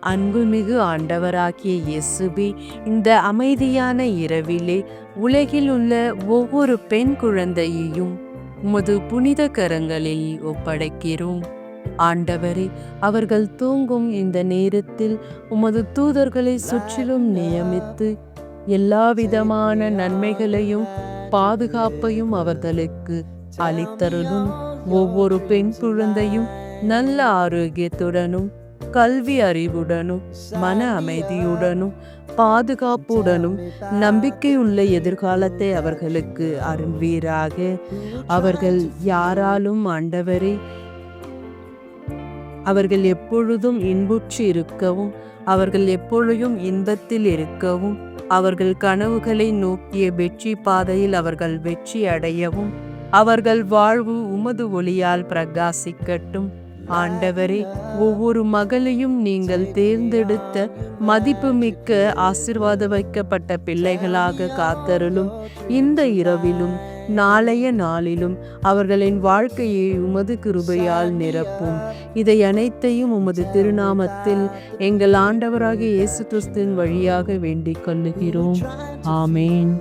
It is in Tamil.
அன்புமிகு ஆண்டவராகிய இயேசுவே, இந்த அமைதியான இரவிலே உலகில் உள்ள ஒவ்வொரு பெண் குழந்தையையும் உமது புனித கரங்களில் ஒப்படைக்கிறோம். ஆண்டவரே, அவர்கள் தூங்கும் இந்த நேரத்தில் உமது தூதர்களை சுற்றிலும் நியமித்து எல்லாவிதமான நன்மைகளையும் பாதுகாப்பையும் அவர்களுக்கு அளித்தருளும். ஒவ்வொரு பெண் குழந்தையும் நல்ல ஆரோக்கியத்துடனும் கல்வி அறிவுடனும் மன அமைதியுடனும் பாதுகாப்புடனும் நம்பிக்கையுள்ள எதிர்காலத்தை அவர்களுக்கு அருள்வீராக. அவர்கள் யாராலும் ஆண்டவரே, அவர்கள் எப்பொழுதும் இன்புற்று இருக்கவும், அவர்கள் எப்பொழுதும் இன்பத்தில் இருக்கவும், அவர்கள் கனவுகளை நோக்கிய வெற்றி பாதையில் அவர்கள் வெற்றி அடையவும், அவர்கள் வாழ்வு உமது ஒளியால் பிரகாசிக்கட்டும். ஆண்டவரே, ஒவ்வொரு மகளையும் நீங்கள் தேர்ந்தெடுத்த மதிப்புமிக்க ஆசீர்வாத வைக்கப்பட்ட பிள்ளைகளாக காத்தருளும். இந்த இரவிலும் நாளைய நாளிலும் அவர்களின் வாழ்க்கையை உமது கிருபையால் நிரப்பும். இதை அனைத்தையும் உமது திருநாமத்தில் எங்கள் ஆண்டவராகிய இயேசு கிறிஸ்துவின் வழியாக வேண்டிக் கொள்ளுகிறோம். ஆமேன்.